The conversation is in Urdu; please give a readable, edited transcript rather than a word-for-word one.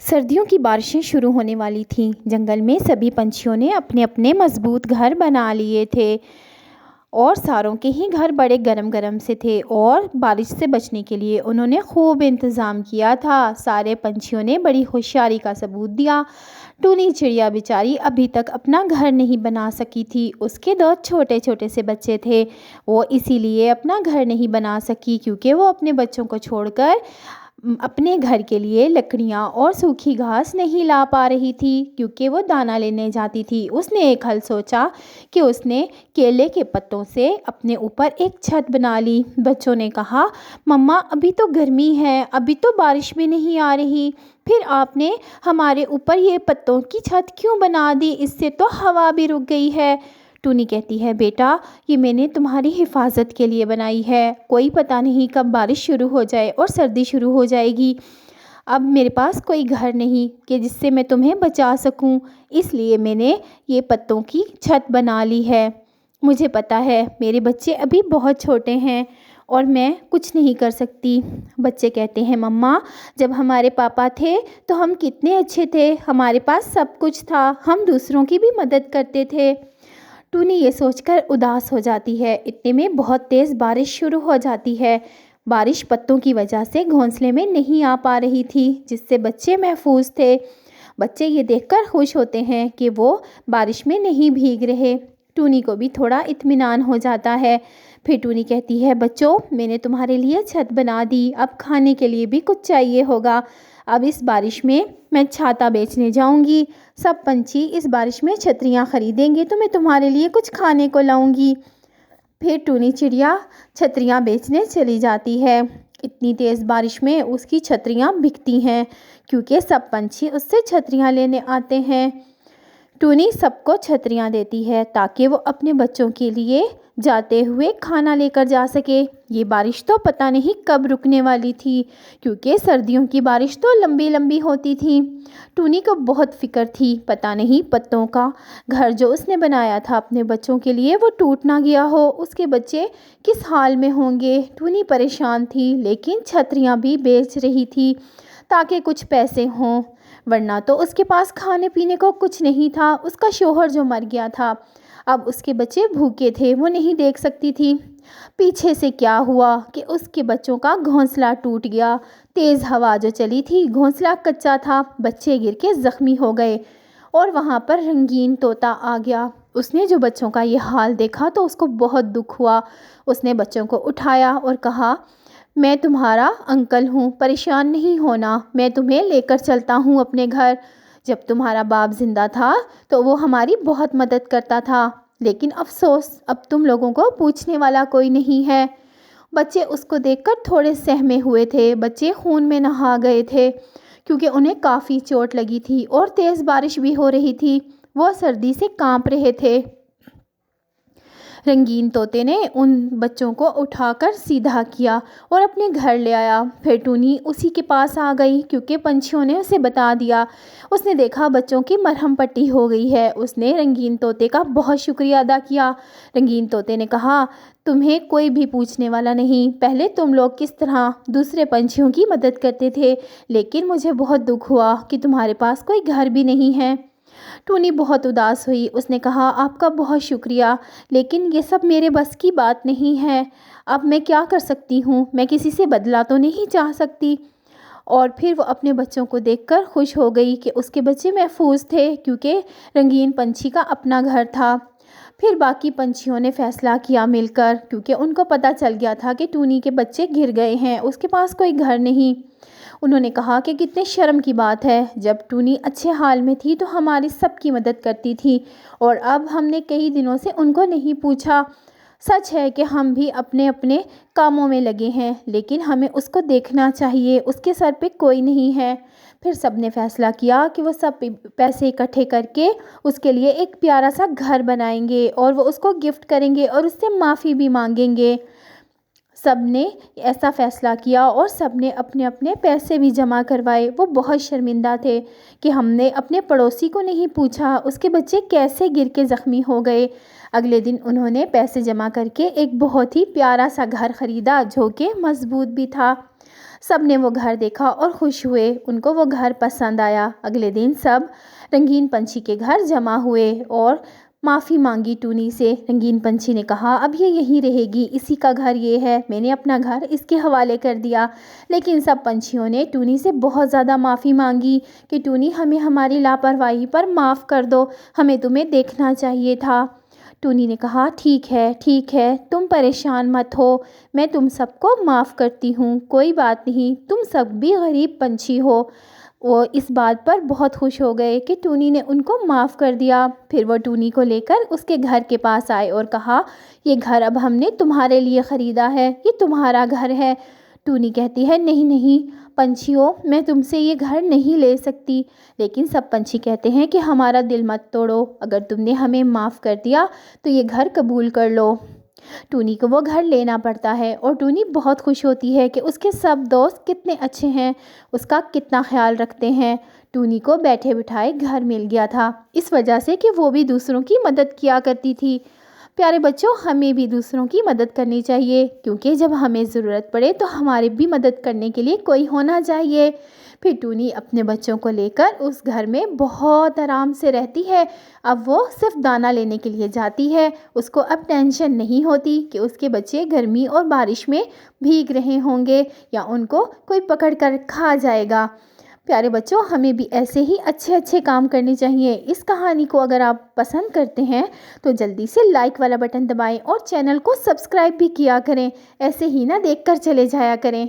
سردیوں کی بارشیں شروع ہونے والی تھیں۔ جنگل میں سبھی پنچھیوں نے اپنے اپنے مضبوط گھر بنا لیے تھے اور ساروں کے ہی گھر بڑے گرم گرم سے تھے اور بارش سے بچنے کے لیے انہوں نے خوب انتظام کیا تھا۔ سارے پنچھیوں نے بڑی ہوشیاری کا ثبوت دیا۔ ٹونی چڑیا بیچاری ابھی تک اپنا گھر نہیں بنا سکی تھی۔ اس کے 2 چھوٹے چھوٹے سے بچے تھے۔ وہ اسی لیے اپنا گھر نہیں بنا سکی کیونکہ وہ اپنے بچوں کو چھوڑ کر اپنے گھر کے لیے لکڑیاں اور سوکھی گھاس نہیں لا پا رہی تھی کیونکہ وہ دانہ لینے جاتی تھی۔ اس نے ایک حل سوچا کہ اس نے کیلے کے پتوں سے اپنے اوپر ایک چھت بنا لی۔ بچوں نے کہا، مما ابھی تو گرمی ہے، ابھی تو بارش بھی نہیں آ رہی، پھر آپ نے ہمارے اوپر یہ پتوں کی چھت کیوں بنا دی؟ اس سے تو ہوا بھی رک گئی ہے۔ ٹونی کہتی ہے، بیٹا یہ میں نے تمہاری حفاظت کے لیے بنائی ہے، کوئی پتہ نہیں کب بارش شروع ہو جائے اور سردی شروع ہو جائے گی۔ اب میرے پاس کوئی گھر نہیں کہ جس سے میں تمہیں بچا سکوں، اس لیے میں نے یہ پتوں کی چھت بنا لی ہے۔ مجھے پتہ ہے میرے بچے ابھی بہت چھوٹے ہیں اور میں کچھ نہیں کر سکتی۔ بچے کہتے ہیں، مما جب ہمارے پاپا تھے تو ہم کتنے اچھے تھے، ہمارے پاس سب کچھ تھا، ہم دوسروں کی بھی مدد کرتے تھے۔ ٹونی یہ سوچ کر اداس ہو جاتی ہے۔ اتنے میں بہت تیز بارش شروع ہو جاتی ہے۔ بارش پتوں کی وجہ سے گھونسلے میں نہیں آ پا رہی تھی جس سے بچے محفوظ تھے۔ بچے یہ دیکھ کر خوش ہوتے ہیں کہ وہ بارش میں نہیں بھیگ رہے۔ ٹونی کو بھی تھوڑا اطمینان ہو جاتا ہے۔ پھر ٹونی کہتی ہے، بچوں میں نے تمہارے لیے چھت بنا دی، اب کھانے کے لیے بھی کچھ چاہیے ہوگا۔ اب اس بارش میں چھاتا بیچنے جاؤں گی، سب پنچھی اس بارش میں چھتریاں خریدیں گے تو میں تمہارے لیے کچھ کھانے کو لاؤں گی۔ پھر ٹونی چڑیا چھتریاں بیچنے چلی جاتی ہے۔ اتنی تیز بارش میں اس کی چھتریاں بکتی ہیں کیونکہ سب پنچھی اس سے چھتریاں لینے آتے ہیں۔ ٹونی سب کو چھتریاں دیتی ہے تاکہ وہ اپنے بچوں کے لیے جاتے ہوئے کھانا لے کر جا سکے۔ یہ بارش تو پتہ نہیں کب رکنے والی تھی کیونکہ سردیوں کی بارش تو لمبی لمبی ہوتی تھی۔ ٹونی کو بہت فکر تھی، پتہ نہیں پتوں کا گھر جو اس نے بنایا تھا اپنے بچوں کے لیے وہ ٹوٹ نہ گیا ہو، اس کے بچے کس حال میں ہوں گے۔ ٹونی پریشان تھی لیکن چھتریاں بھی بیچ رہی تھی تاکہ کچھ پیسے ہوں، ورنہ تو اس کے پاس کھانے پینے کو کچھ نہیں تھا۔ اس کا شوہر جو مر گیا تھا، اب اس کے بچے بھوکے تھے، وہ نہیں دیکھ سکتی تھی۔ پیچھے سے کیا ہوا کہ اس کے بچوں کا گھونسلہ ٹوٹ گیا۔ تیز ہوا جو چلی تھی، گھونسلہ کچا تھا، بچے گر کے زخمی ہو گئے اور وہاں پر رنگین طوطا آ گیا۔ اس نے جو بچوں کا یہ حال دیکھا تو اس کو بہت دکھ ہوا۔ اس نے بچوں کو اٹھایا اور کہا، میں تمہارا انکل ہوں، پریشان نہیں ہونا، میں تمہیں لے کر چلتا ہوں اپنے گھر۔ جب تمہارا باپ زندہ تھا تو وہ ہماری بہت مدد کرتا تھا، لیکن افسوس اب تم لوگوں کو پوچھنے والا کوئی نہیں ہے۔ بچے اس کو دیکھ کر تھوڑے سہمے ہوئے تھے۔ بچے خون میں نہا گئے تھے کیونکہ انہیں کافی چوٹ لگی تھی اور تیز بارش بھی ہو رہی تھی، وہ سردی سے کانپ رہے تھے۔ رنگین طوطے نے ان بچوں کو اٹھا کر سیدھا کیا اور اپنے گھر لے آیا۔ پھر ٹونی اسی کے پاس آ گئی کیونکہ پنچھیوں نے اسے بتا دیا۔ اس نے دیکھا بچوں کی مرہم پٹی ہو گئی ہے۔ اس نے رنگین طوطے کا بہت شکریہ ادا کیا۔ رنگین طوطے نے کہا، تمہیں کوئی بھی پوچھنے والا نہیں، پہلے تم لوگ کس طرح دوسرے پنچھیوں کی مدد کرتے تھے، لیکن مجھے بہت دکھ ہوا کہ تمہارے پاس کوئی گھر بھی نہیں ہے۔ ٹونی بہت اداس ہوئی۔ اس نے کہا، آپ کا بہت شکریہ، لیکن یہ سب میرے بس کی بات نہیں ہے، اب میں کیا کر سکتی ہوں، میں کسی سے بدلہ تو نہیں چاہ سکتی۔ اور پھر وہ اپنے بچوں کو دیکھ کر خوش ہو گئی کہ اس کے بچے محفوظ تھے کیونکہ رنگین پنچھی کا اپنا گھر تھا۔ پھر باقی پنچھیوں نے فیصلہ کیا مل کر، کیونکہ ان کو پتہ چل گیا تھا کہ ٹونی کے بچے گر گئے ہیں، اس کے پاس کوئی گھر نہیں۔ انہوں نے کہا کہ کتنے شرم کی بات ہے، جب ٹونی اچھے حال میں تھی تو ہماری سب کی مدد کرتی تھی اور اب ہم نے کئی دنوں سے ان کو نہیں پوچھا۔ سچ ہے کہ ہم بھی اپنے اپنے کاموں میں لگے ہیں، لیکن ہمیں اس کو دیکھنا چاہیے، اس کے سر پہ کوئی نہیں ہے۔ پھر سب نے فیصلہ کیا کہ وہ سب پیسے اکٹھے کر کے اس کے لیے ایک پیارا سا گھر بنائیں گے اور وہ اس کو گفٹ کریں گے اور اس سے معافی بھی مانگیں گے۔ سب نے ایسا فیصلہ کیا اور سب نے اپنے اپنے پیسے بھی جمع کروائے۔ وہ بہت شرمندہ تھے کہ ہم نے اپنے پڑوسی کو نہیں پوچھا اس کے بچے کیسے گر کے زخمی ہو گئے۔ اگلے دن انہوں نے پیسے جمع کر کے ایک بہت ہی پیارا سا گھر خریدا جو کہ مضبوط بھی تھا۔ سب نے وہ گھر دیکھا اور خوش ہوئے، ان کو وہ گھر پسند آیا۔ اگلے دن سب رنگین پنچھی کے گھر جمع ہوئے اور معافی مانگی ٹونی سے۔ رنگین پنچھی نے کہا، اب یہ یہیں رہے گی، اسی کا گھر یہ ہے، میں نے اپنا گھر اس کے حوالے کر دیا۔ لیکن سب پنچھیوں نے ٹونی سے بہت زیادہ معافی مانگی کہ ٹونی ہمیں ہماری لاپرواہی پر معاف کر دو، ہمیں تمہیں دیکھنا چاہیے تھا۔ ٹونی نے کہا، ٹھیک ہے، تم پریشان مت ہو، میں تم سب کو معاف کرتی ہوں، کوئی بات نہیں، تم سب بھی غریب پنچھی ہو۔ وہ اس بات پر بہت خوش ہو گئے کہ ٹونی نے ان کو معاف کر دیا۔ پھر وہ ٹونی کو لے کر اس کے گھر کے پاس آئے اور کہا، یہ گھر اب ہم نے تمہارے لیے خریدا ہے، یہ تمہارا گھر ہے۔ ٹونی کہتی ہے، نہیں پنچھیوں، میں تم سے یہ گھر نہیں لے سکتی۔ لیکن سب پنچھی کہتے ہیں کہ ہمارا دل مت توڑو، اگر تم نے ہمیں معاف کر دیا تو یہ گھر قبول کر لو۔ ٹونی کو وہ گھر لینا پڑتا ہے اور ٹونی بہت خوش ہوتی ہے کہ اس کے سب دوست کتنے اچھے ہیں، اس کا کتنا خیال رکھتے ہیں۔ ٹونی کو بیٹھے بٹھائے گھر مل گیا تھا، اس وجہ سے کہ وہ بھی دوسروں کی مدد کیا کرتی تھی۔ پیارے بچوں، ہمیں بھی دوسروں کی مدد کرنی چاہیے، کیونکہ جب ہمیں ضرورت پڑے تو ہماری بھی مدد کرنے کے لیے کوئی ہونا چاہیے۔ پھر ٹونی اپنے بچوں کو لے کر اس گھر میں بہت آرام سے رہتی ہے۔ اب وہ صرف دانہ لینے کے لیے جاتی ہے، اس کو اب ٹینشن نہیں ہوتی کہ اس کے بچے گرمی اور بارش میں بھیگ رہے ہوں گے یا ان کو کوئی پکڑ کر کھا جائے گا۔ پیارے بچوں، ہمیں بھی ایسے ہی اچھے کام کرنے چاہیے۔ اس کہانی کو اگر آپ پسند کرتے ہیں تو جلدی سے لائک والا بٹن دبائیں اور چینل کو سبسکرائب بھی کیا کریں، ایسے ہی نہ دیکھ کر چلے جایا کریں۔